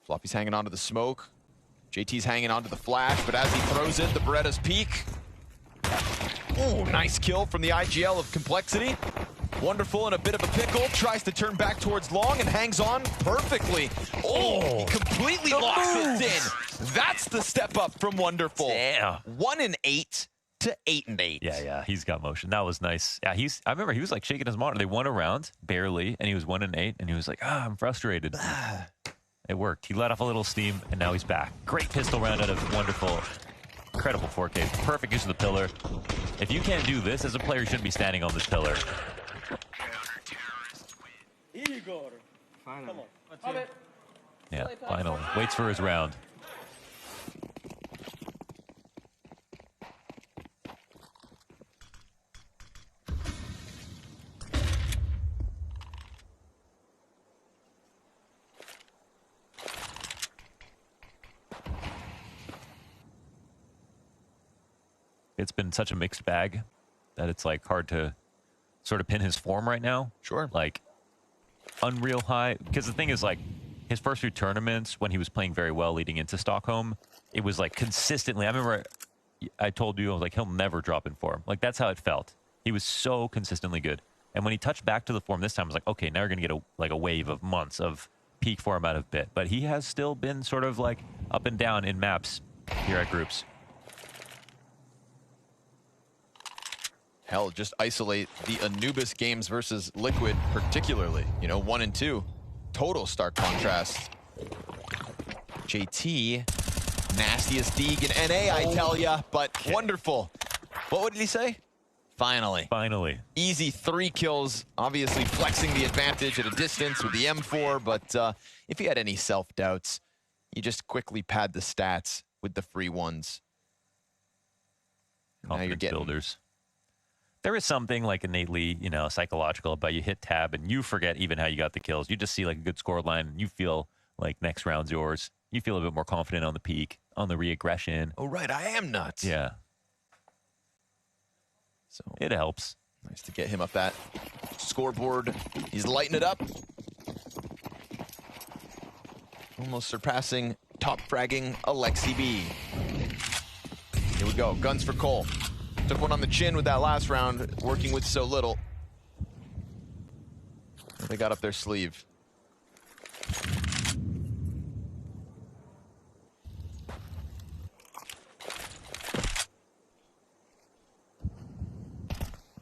Floppy's hanging onto the smoke. JT's hanging onto the flash, but as he throws it, the Beretta's peak. Oh, nice kill from the IGL of Complexity. Wonderful in a bit of a pickle. Tries to turn back towards long and hangs on perfectly. Oh, he completely locks it in. That's the step up from Wonderful. Yeah. 1 and 8 to 8 and 8. Yeah, he's got motion. That was nice. Yeah, I remember he was like shaking his monitor. They won a round, barely, and he was 1 and 8, and he was like, I'm frustrated. It worked. He let off a little steam, and now he's back. Great pistol round out of Wonderful. Incredible 4K. Perfect use of the pillar. If you can't do this as a player, you shouldn't be standing on this pillar. Igor. Finally. Come on. Yeah, finally. Waits for his round. It's been such a mixed bag that it's like hard to sort of pin his form right now. Sure. Like unreal high, because the thing is, like, his first few tournaments when he was playing very well leading into Stockholm, it was like consistently. I remember I told you, I was like, he'll never drop in form. Like, that's how it felt. He was so consistently good. And when he touched back to the form this time, I was like, okay, now you're gonna get a wave of months of peak form out of Bit. But he has still been sort of like up and down in maps here at groups. Hell, just isolate the ANUBIS games versus Liquid particularly. You know, 1 and 2. Total stark contrast. JT, nastiest Deeg in NA, I tell ya, but Wonderful. What did he say? Finally. Finally. Easy 3 kills, obviously flexing the advantage at a distance with the M4, but if he had any self-doubts, you just quickly pad the stats with the free ones. Now you're getting builders. There is something like innately, you know, psychological about you hit tab and you forget even how you got the kills. You just see like a good score line and you feel like next round's yours. You feel a bit more confident on the peak, on the re-aggression. Oh, right, I am nuts. Yeah. So it helps. Nice to get him up that scoreboard. He's lighting it up. Almost surpassing top fragging Alexi B. Here we go, guns for Cole. Took one on the chin with that last round, working with so little. They got up their sleeve.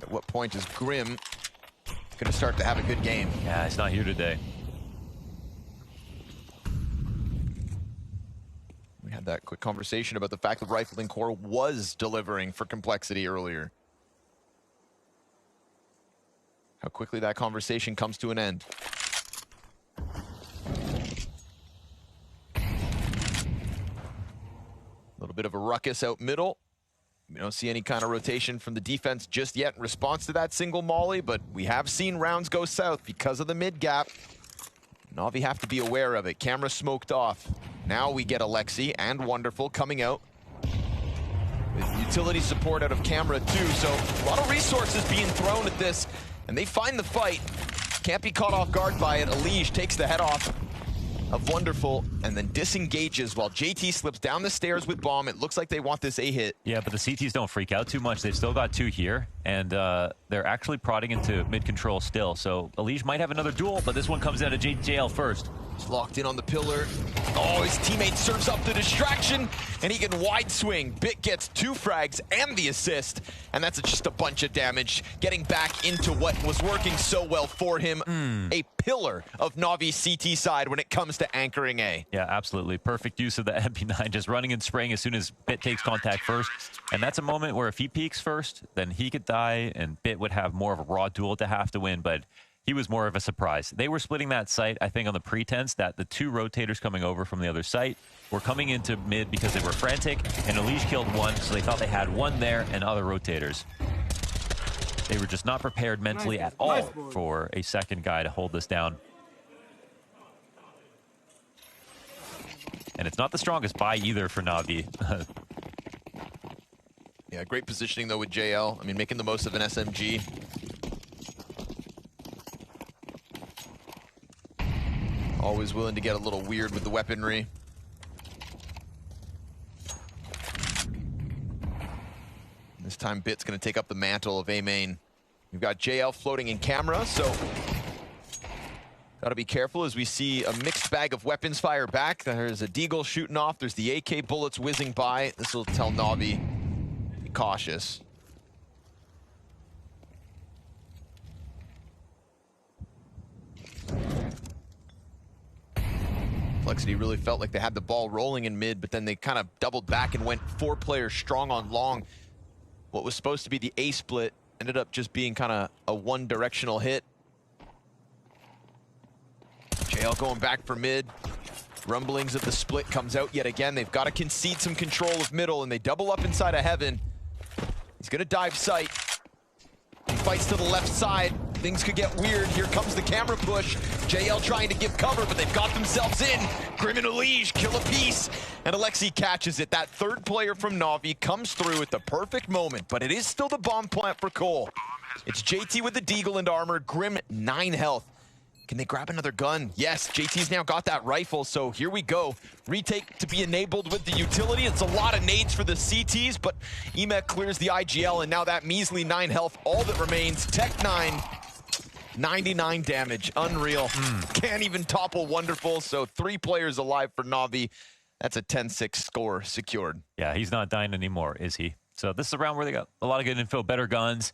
At what point is Grim gonna start to have a good game? Yeah, it's not here today. We had that quick conversation about the fact that Rifling Core was delivering for Complexity earlier. How quickly that conversation comes to an end. A little bit of a ruckus out middle. We don't see any kind of rotation from the defense just yet in response to that single molly, but we have seen rounds go south because of the mid gap. Navi have to be aware of it. Camera smoked off. Now we get Alexi and Wonderful coming out with utility support out of Camera too. So a lot of resources being thrown at this, and they find the fight. Can't be caught off guard by it. Elige takes the head off of Wonderful and then disengages while JT slips down the stairs with bomb. It looks like they want this A hit. Yeah, but the CTs don't freak out too much. They've still got 2 here, and they're actually prodding into mid control still. So Elige might have another duel, but this one comes out of JL first. He's locked in on the pillar. Oh, his teammate serves up the distraction, and he can wide swing. Bit gets 2 frags and the assist, and that's just a bunch of damage. Getting back into what was working so well for him. A pillar of Navi's CT side when it comes to anchoring A. Yeah, absolutely. Perfect use of the MP9, just running and spraying as soon as Bit takes contact first. And that's a moment where if he peeks first, then he could die, and Bit would have more of a raw duel to have to win, but he was more of a surprise. They were splitting that site, I think, on the pretense that the 2 rotators coming over from the other site were coming into mid because they were frantic, and Elige killed 1, so they thought they had 1 there and other rotators. They were just not prepared mentally at all for a second guy to hold this down. And it's not the strongest buy either for Navi. Yeah, great positioning though with JL. I mean, making the most of an SMG. Always willing to get a little weird with the weaponry. This time Bit's gonna take up the mantle of A main. We've got JL floating in camera, so gotta be careful as we see a mixed bag of weapons fire back. There's a Deagle shooting off, there's the AK bullets whizzing by. This will tell Navi, be cautious. Complexity really felt like they had the ball rolling in mid, but then they kind of doubled back and went 4 players strong on long. What was supposed to be the A split ended up just being kind of a one-directional hit. JL going back for mid. Rumblings of the split comes out yet again. They've got to concede some control of middle, and they double up inside of Heaven. He's going to dive sight. He fights to the left side. Things could get weird. Here comes the camera push. JL trying to give cover, but they've got themselves in. Grim and Elige kill a piece, and Alexi catches it. That third player from Navi comes through at the perfect moment, but it is still the bomb plant for Cole. It's JT with the Deagle and armor. Grim, 9 health. Can they grab another gun? Yes, JT's now got that rifle, so here we go. Retake to be enabled with the utility. It's a lot of nades for the CTs, but EMEC clears the IGL, and now that measly 9 health, all that remains. Tech 9, 99 damage, unreal. Can't even topple Wonderful, so 3 players alive for Navi. That's a 10-6 score secured. Yeah, he's not dying anymore, is he? So this is a round where they got a lot of good info, better guns,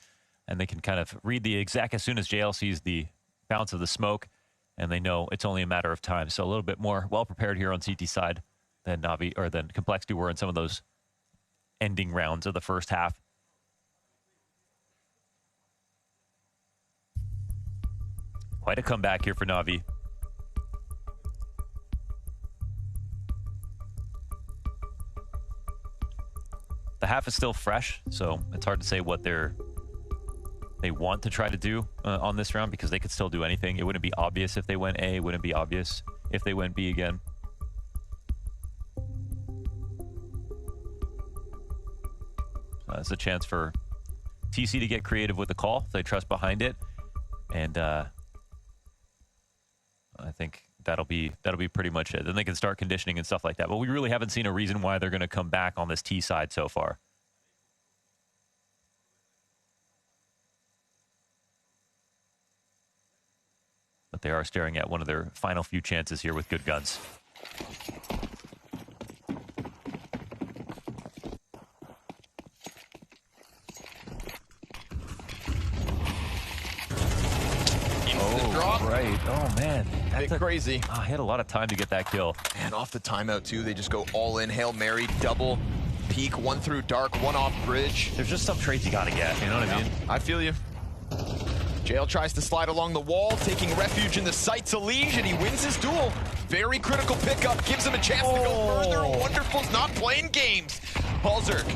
and they can kind of read the exact as soon as JL sees the bounce of the smoke, and they know it's only a matter of time. So a little bit more well prepared here on CT side than Navi or than Complexity were in some of those ending rounds of the first half. Quite a comeback here for Navi. The half is still fresh, so it's hard to say what they want to try to do on this round, because they could still do anything. It wouldn't be obvious if they went A, it wouldn't be obvious if they went B again. It's a chance for TC to get creative with the call. They trust behind it, and I think that'll be pretty much it. Then they can start conditioning and stuff like that. But we really haven't seen a reason why they're going to come back on this T side so far. But they are staring at one of their final few chances here with good guns. Drop. Right. Oh, man. Bit crazy. Oh, he had a lot of time to get that kill. And off the timeout, too, they just go all in. Hail Mary, double peek, 1 through dark, 1 off bridge. There's just some trades you got to get. You know what I mean? I feel you. JL tries to slide along the wall, taking refuge in the sights of Elige, and he wins his duel. Very critical pickup, gives him a chance to go further. Wonderful's not playing games. Halzerk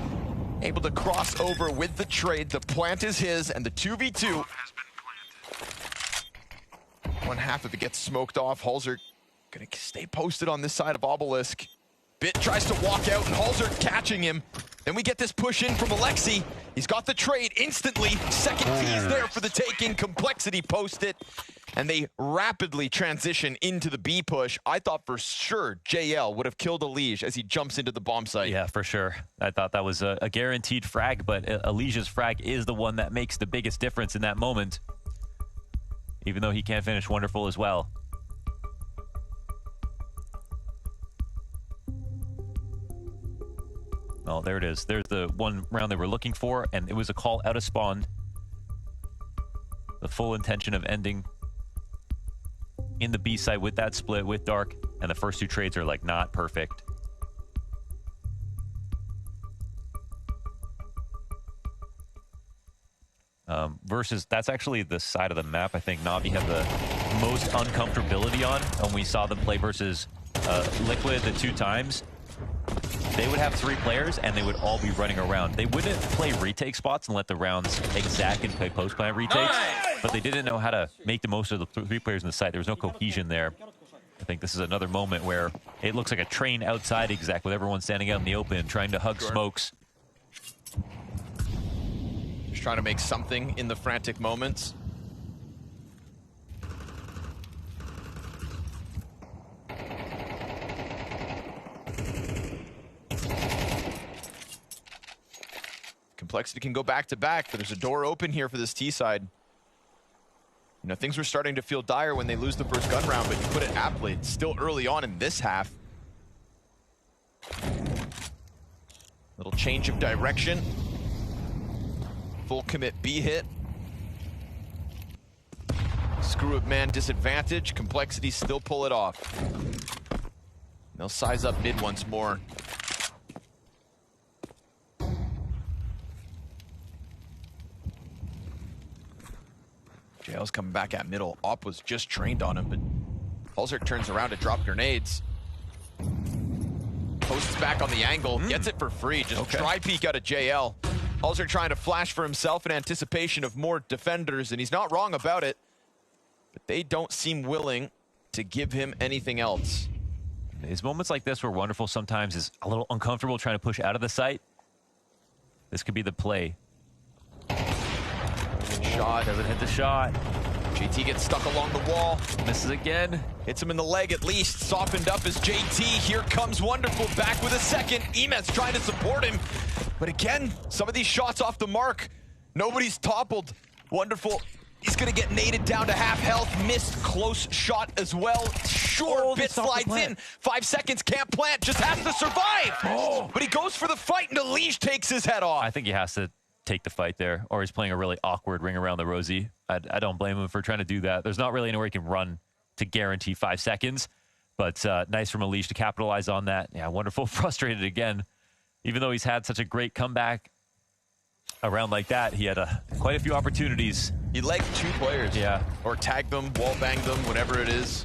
able to cross over with the trade. The plant is his, and the 2v2. One half of it gets smoked off. Halzerk gonna stay posted on this side of Obelisk. Bit tries to walk out, and Halzerk catching him. Then we get this push in from Alexi. He's got the trade instantly. Second piece there for the taking. Complexity post it, and they rapidly transition into the B push. I thought for sure JL would have killed Elige as he jumps into the bomb site. Yeah, for sure. I thought that was a guaranteed frag, but Elige's frag is the one that makes the biggest difference in that moment, even though he can't finish Wonderful as well. Oh, there it is. There's the one round they were looking for, and it was a call out of spawn. The full intention of ending in the B side with that split with Dark, and the first 2 trades are like not perfect. Versus, that's actually the side of the map I think Navi had the most uncomfortability on. When we saw them play versus Liquid the 2 times, they would have 3 players and they would all be running around. They wouldn't play retake spots and let the rounds exact and play post-plant retakes, but they didn't know how to make the most of the 3 players in the site. There was no cohesion there. I think this is another moment where it looks like a train outside exact with everyone standing out in the open trying to hug smokes. Just trying to make something in the frantic moments. Complexity can go back-to-back, but there's a door open here for this T side. You know, things were starting to feel dire when they lose the first gun round, but you put it aptly. It's still early on in this half. Little change of direction. Full commit B hit. Screw up man disadvantage. Complexity still pull it off. They'll size up mid once more. JL's coming back at middle. Op was just trained on him, but Hulzerk turns around to drop grenades. Posts back on the angle, gets it for free. Just try peek out of JL. Hulzerk trying to flash for himself in anticipation of more defenders, and he's not wrong about it. But they don't seem willing to give him anything else. His moments like this were wonderful. Sometimes is a little uncomfortable trying to push out of the site. This could be the play. Shot. Doesn't hit the shot. JT gets stuck along the wall. Misses again. Hits him in the leg at least. Softened up as JT. Here comes Wonderful back with a second. Emes trying to support him. But again, some of these shots off the mark. Nobody's toppled. Wonderful. He's going to get naded down to half health. Missed close shot as well. Sure, Bit slides in. 5 seconds, can't plant. Just has to survive. But he goes for the fight and Elige takes his head off. I think he has to take the fight there, or he's playing a really awkward ring around the rosy. I don't blame him for trying to do that. There's not really anywhere he can run to guarantee 5 seconds, but nice from Elige to capitalize on that. Yeah, Wonderful frustrated again. Even though he's had such a great comeback around like that, he had quite a few opportunities. He legged 2 players. Yeah. Or tagged them, wall banged them, whatever it is.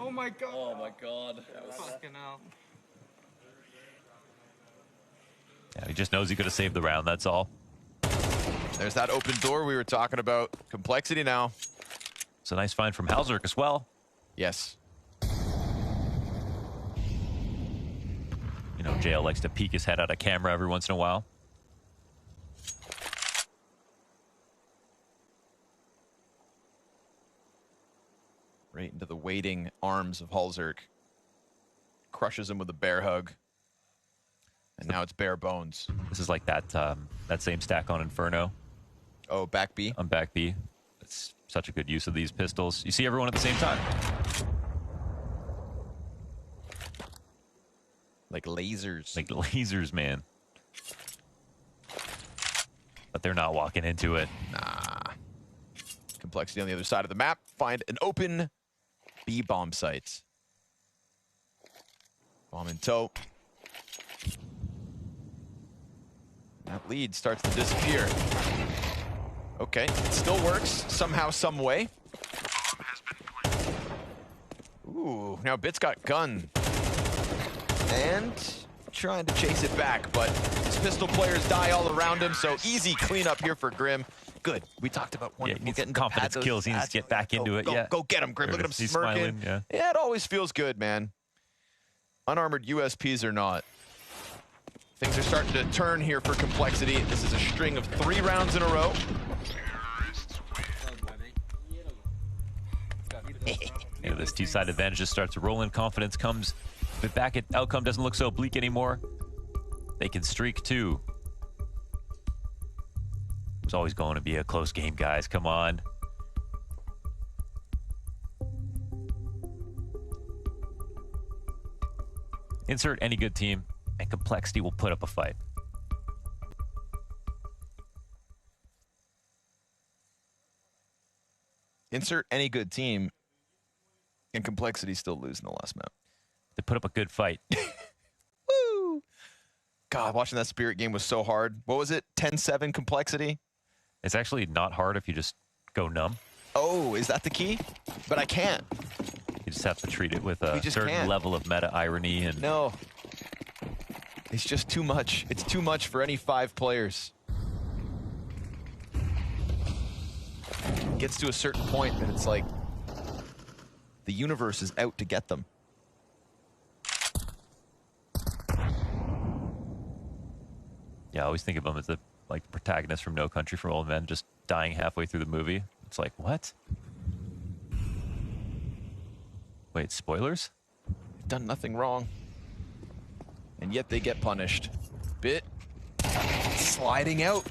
Oh my god. Oh my god. Fucking hell. Yeah, he just knows he could have saved the round, that's all. There's that open door we were talking about. Complexity now. It's a nice find from Hulzerk as well. Yes. You know, JL likes to peek his head out of camera every once in a while. Right into the waiting arms of Hulzerk. Crushes him with a bear hug. And now it's bare bones. This is like that that same stack on Inferno. Oh, back B? On back B. It's such a good use of these pistols. You see everyone at the same time. Like lasers. Like lasers, man. But they're not walking into it. Nah. Complexity on the other side of the map. Find an open B bomb site. Bomb in tow. That lead starts to disappear. Okay, it still works somehow, some way. Ooh, now Bit's got gun. And trying to chase it back, but his pistol players die all around him, so easy cleanup here for Grim. Good. We talked about Wonderful getting confidence kills. He needs to get back into it. Yeah. Go get him, Grim. Look at him He's smirking. Smiling, Yeah, it always feels good, man. Unarmored USPs or not. Things are starting to turn here for Complexity. This is a string of 3 rounds in a row. You know, this T-side advantage just starts to roll in. Confidence comes. But back at outcome doesn't look so bleak anymore. They can streak too. It's always going to be a close game, guys. Come on. Insert any good team, and Complexity will put up a fight. Insert any good team, and Complexity still losing the last map. They put up a good fight. Woo! God, watching that Spirit game was so hard. What was it? 10-7 Complexity? It's actually not hard if you just go numb. Oh, is that the key? But I can't. You just have to treat it with a certain level of meta irony. And no. It's just too much. It's too much for any 5 players. It gets to a certain point and it's like the universe is out to get them. Yeah, I always think of them as the protagonist from No Country for Old Men, just dying halfway through the movie. It's like, what? Wait, spoilers? Done nothing wrong. And yet they get punished. Bit sliding out.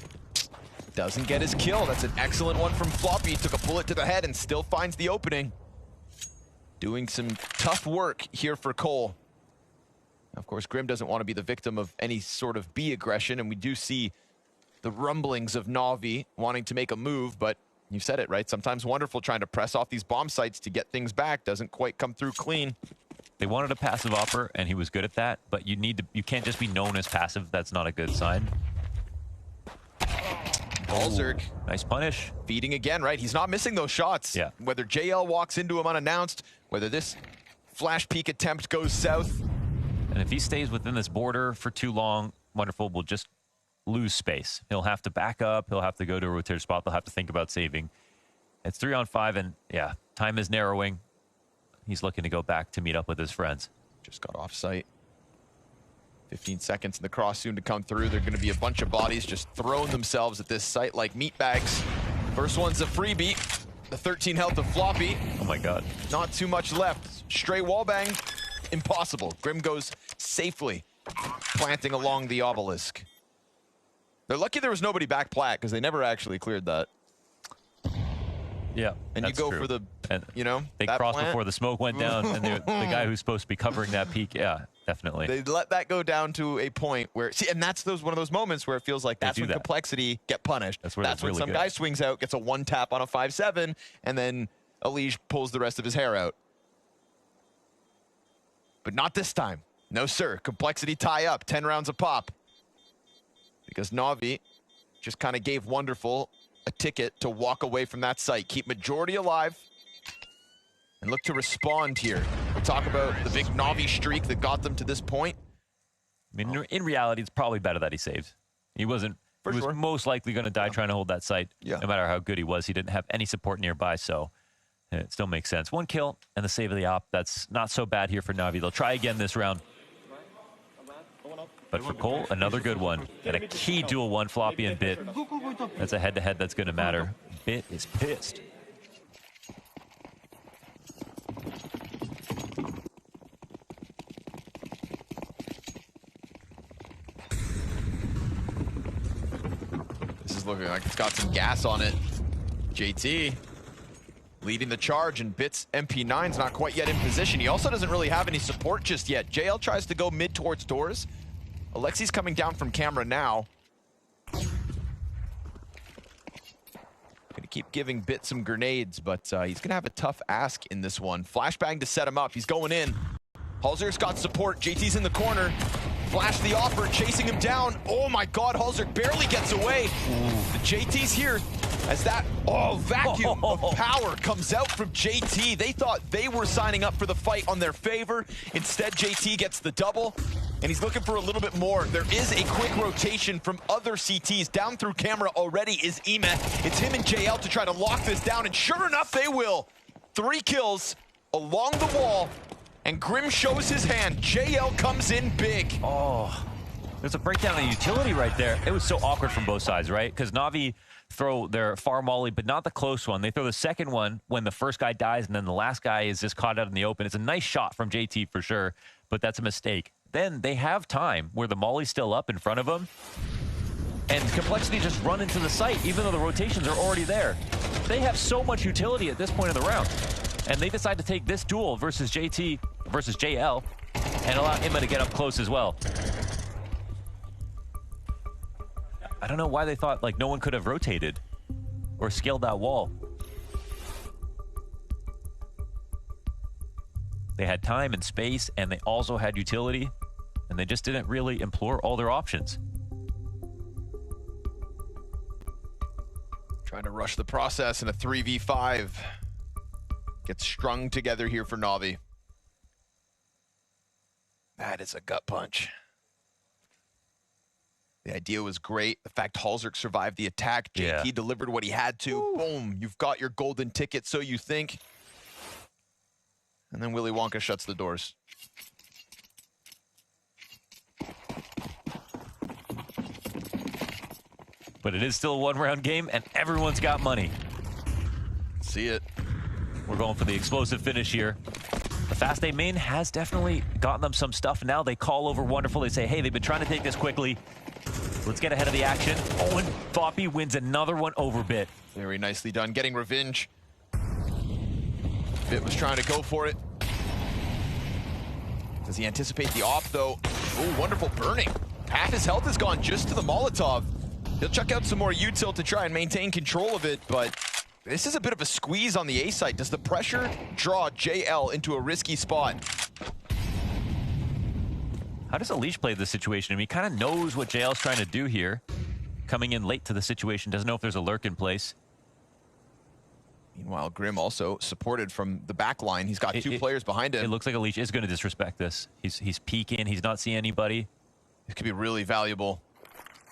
Doesn't get his kill. That's an excellent one from Floppy. Took a bullet to the head and still finds the opening. Doing some tough work here for Cole. Of course, Grim doesn't want to be the victim of any sort of B aggression, and we do see the rumblings of Navi wanting to make a move, but you said it, right? Sometimes Wonderful trying to press off these bomb sites to get things back doesn't quite come through clean. They wanted a passive offer, and he was good at that, but you can't just be known as passive. That's not a good sign. Halzerk. Nice punish. Feeding again, right? He's not missing those shots. Yeah. Whether JL walks into him unannounced, whether this flash peek attempt goes south. And if he stays within this border for too long, Wonderful will just lose space. He'll have to back up. He'll have to go to a rotator spot. They'll have to think about saving. It's 3-on-5, and yeah, time is narrowing. He's looking to go back to meet up with his friends. Just got off site. 15 seconds in the cross soon to come through. There are going to be a bunch of bodies just throwing themselves at this site like meat bags. First one's a freebie. The 13 health of Floppy. Oh my God. Not too much left. Stray wallbang. Impossible. Grim goes safely, planting along the obelisk. They're lucky there was nobody back plat because they never actually cleared that. Yeah, and you go true. For the, and you know, they crossed before the smoke went down, and the guy who's supposed to be covering that peak, yeah, definitely. They let that go down to a point where, see, and that's one of those moments where it feels like that's when Complexity get punished. That's when really some guy swings out, gets a one tap on a 5-7, and then Elige pulls the rest of his hair out. But not this time. No, sir. Complexity tie up, 10 rounds a pop. Because Navi just kind of gave Wonderful a ticket to walk away from that site. Keep majority alive and look to respond here. We talk about the big Navi streak that got them to this point. I mean, in reality, it's probably better that he saved. He wasn't. He was most likely going to die trying to hold that site. No matter how good he was, he didn't have any support nearby, so it still makes sense. One kill and the save of the op. That's not so bad here for Navi. They'll try again this round. But for Cole, another good one. And a key duel one, Floppy and Bit. That's a head-to-head that's going to matter. Bit is pissed. This is looking like it's got some gas on it. JT leading the charge, and Bit's MP9's not quite yet in position. He also doesn't really have any support just yet. JL tries to go mid towards doors. Alexi's coming down from camera now. Gonna keep giving Bit some grenades, but he's gonna have a tough ask in this one. Flashbang to set him up. He's going in. Halzerk's got support. JT's in the corner. Flash the offer, chasing him down. Oh my God, Halzerk barely gets away. The JT's here as that vacuum of power comes out from JT. They thought they were signing up for the fight on their favor. Instead, JT gets the double, and he's looking for a little bit more. There is a quick rotation from other CTs. Down through camera already is Emet. It's him and JL to try to lock this down, and sure enough, they will. 3 kills along the wall. And Grim shows his hand. JL comes in big. Oh, there's a breakdown of utility right there. It was so awkward from both sides, right? Because Navi throw their far molly, but not the close one. They throw the second one when the first guy dies, and then the last guy is just caught out in the open. It's a nice shot from JT for sure, but that's a mistake. Then they have time where the molly's still up in front of them, and Complexity just run into the site, even though the rotations are already there. They have so much utility at this point in the round. And they decide to take this duel versus JT versus JL and allow Emma to get up close as well. I don't know why they thought like no one could have rotated or scaled that wall. They had time and space, and they also had utility, and they just didn't really employ all their options. Trying to rush the process in a 3v5. Gets strung together here for Navi. That is a gut punch. The idea was great. The fact Halzerk survived the attack. JT delivered what he had to. Ooh. Boom, you've got your golden ticket, so you think. And then Willy Wonka shuts the doors. But it is still a one-round game, and everyone's got money. See it. We're going for the explosive finish here. The Fast A main has definitely gotten them some stuff. Now they call over Wonderful. They say, hey, they've been trying to take this quickly. Let's get ahead of the action. Oh, and Floppy wins another one over Bit. Very nicely done, getting revenge. Bit was trying to go for it. Does he anticipate the op, though? Oh, Wonderful burning. Half his health is gone just to the Molotov. He'll chuck out some more util to try and maintain control of it, but this is a bit of a squeeze on the A site. Does the pressure draw JL into a risky spot? How does Alish play this situation? I mean, he kind of knows what JL's trying to do here. Coming in late to the situation, doesn't know if there's a lurk in place. Meanwhile, Grim also supported from the back line. He's got two players behind him. It looks like Alish is going to disrespect this. He's peeking. He's not seeing anybody. This could be really valuable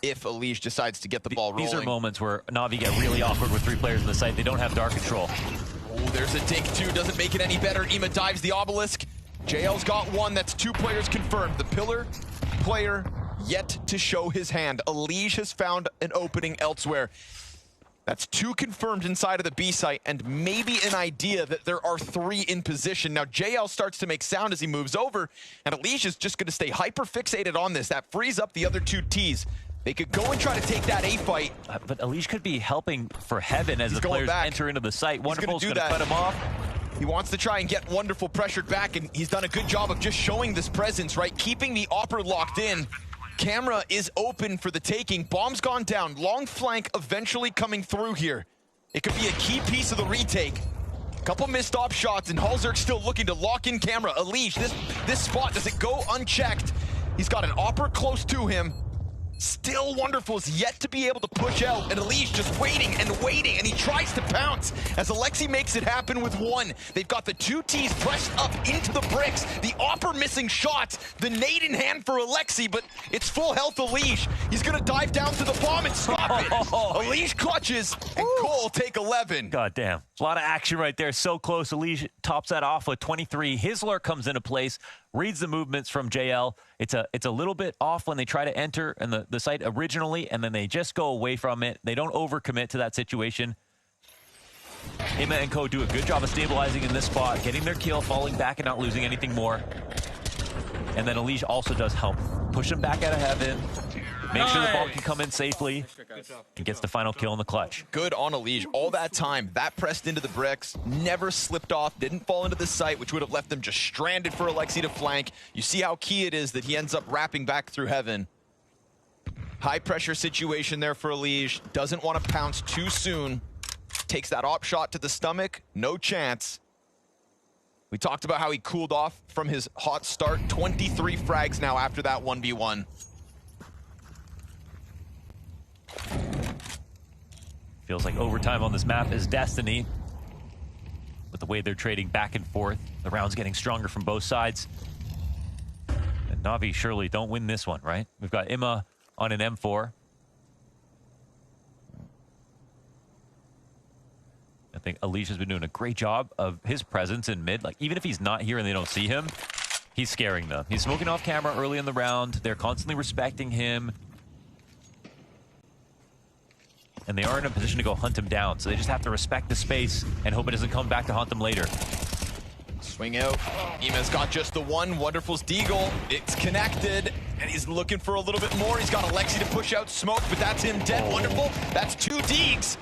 if Alish decides to get the ball rolling. These are moments where Navi get really awkward with 3 players in the site. They don't have dark control. Oh, there's a dink too. Doesn't make it any better. Ima dives the obelisk. JL's got one. That's 2 players confirmed. The pillar player yet to show his hand. Alish has found an opening elsewhere. That's 2 confirmed inside of the B site, and maybe an idea that there are 3 in position. Now, JL starts to make sound as he moves over, and Alish is just going to stay hyper-fixated on this. That frees up the other 2 Ts. They could go and try to take that A fight. But Alish could be helping for heaven as the players enter into the site. Wonderful's going to cut him off. He wants to try and get Wonderful pressured back, and he's done a good job of just showing this presence, right? Keeping the Opper locked in. Camera is open for the taking. Bomb's gone down. Long flank eventually coming through here. It could be a key piece of the retake. Couple missed off shots, and Halzerk still looking to lock in Camera. Alish, this spot, does it go unchecked? He's got an Opper close to him. Still Wonderful's yet to be able to push out, and Alish just waiting, and he tries to pounce as Alexi makes it happen with 1. They've got the 2 Ts pressed up into the bricks, the Opper missing shots, the nade in hand for Alexi, but it's full health Alish. He's gonna dive down to the bomb and stop it. Alish clutches, and Cole take 11. God damn. A lot of action right there, so close. Alish tops that off with 23. His lurk comes into place, reads the movements from JL. It's a little bit off when they try to enter in the site originally, and then they just go away from it. They don't overcommit to that situation. Ima and Co do a good job of stabilizing in this spot, getting their kill, falling back and not losing anything more. And then Alish also does help push him back out of heaven, make sure the bomb can come in safely, and gets the final kill in the clutch. Good on Alish. All that time, that pressed into the bricks, never slipped off, didn't fall into the site, which would have left them just stranded for Alexi to flank. You see how key it is that he ends up wrapping back through heaven. High pressure situation there for Alish. Doesn't want to pounce too soon. Takes that op shot to the stomach. No chance. We talked about how he cooled off from his hot start. 23 frags now after that 1v1. Feels like overtime on this map is destiny. With the way they're trading back and forth, the rounds getting stronger from both sides. And Navi surely don't win this one, right? We've got Ima on an M4. I think Alish has been doing a great job of his presence in mid. Like, even if he's not here and they don't see him, he's scaring them. He's smoking off camera early in the round. They're constantly respecting him. And they are in a position to go hunt him down, so they just have to respect the space and hope it doesn't come back to haunt them later. Swing out. Ima's got just the 1. Wonderful's deagle. It's connected, and he's looking for a little bit more. He's got Alexi to push out smoke, but that's him dead. Wonderful. That's 2 deags.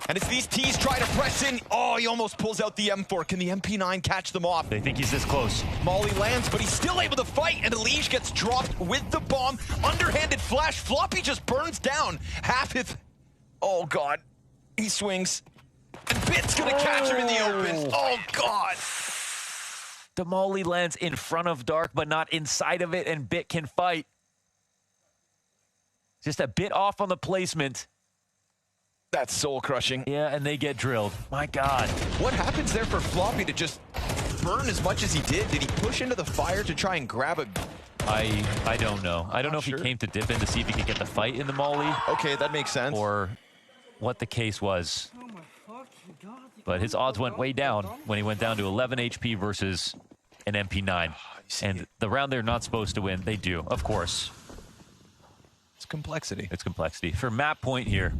And as these Ts try to press in, oh, he almost pulls out the M4. Can the MP9 catch them off? They think he's this close. Molly lands, but he's still able to fight, and Alish gets dropped with the bomb. Underhanded flash. Floppy just burns down. Half his... Oh, God. He swings. And Bit's gonna catch him in the open. Oh, God. The molly lands in front of Dark, but not inside of it, and Bit can fight. Just a bit off on the placement. That's soul-crushing. Yeah, and they get drilled. My God. What happens there for Floppy to just burn as much as he did? Did he push into the fire to try and grab a... I don't know. I don't know if he came to dip in to see if he could get the fight in the molly. Okay, that makes sense. Or what the case was. But his odds went way down when he went down to 11 HP versus an MP9. And the round they're not supposed to win, they do, of course. It's complexity. It's complexity. For map point here.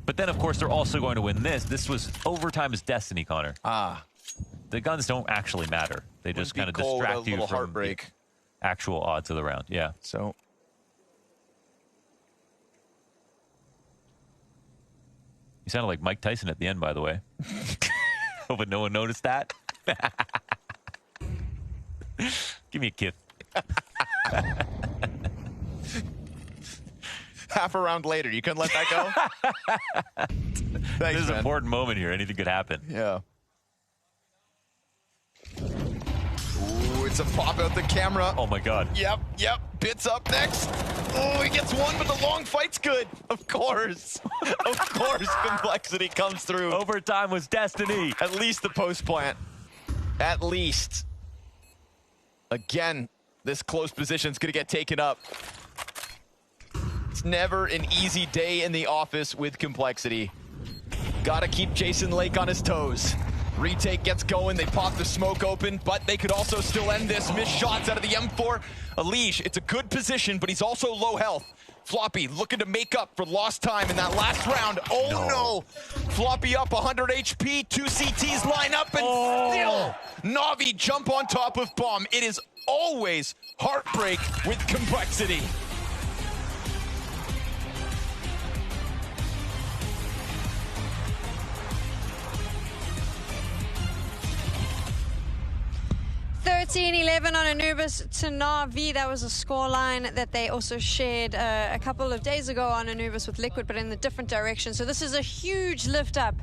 But then, of course, they're also going to win this. This was overtime as destiny, Connor. Ah. the guns don't actually matter. They just kind of distract you from the actual odds of the round. Yeah. So you sounded like Mike Tyson at the end, by the way. Hoping no one noticed that. Give me a kiss. Half a round later, you couldn't let that go? Thanks, This is an man. important moment here. Anything could happen. Yeah. Ooh, it's a pop out the camera. Oh my God. Yep. Bit's up next. Oh, he gets one, but the long fight's good. Of course. Of course, Complexity comes through. Overtime was destiny. At least the post plant. At least. Again, this close position's gonna get taken up. It's never an easy day in the office with Complexity. Gotta keep Jason Lake on his toes. Retake gets going, they pop the smoke open, but they could also still end this. Missed shots out of the M4. Alish, it's a good position, but he's also low health. Floppy looking to make up for lost time in that last round. Oh no! Floppy up 100 HP, 2 CTs line up, and still Navi jump on top of Bomb. It is always heartbreak with Complexity. $13-11 on ANUBIS to Navi. That was a scoreline that they also shared a couple of days ago on ANUBIS with Liquid, but in a different direction. So this is a huge lift up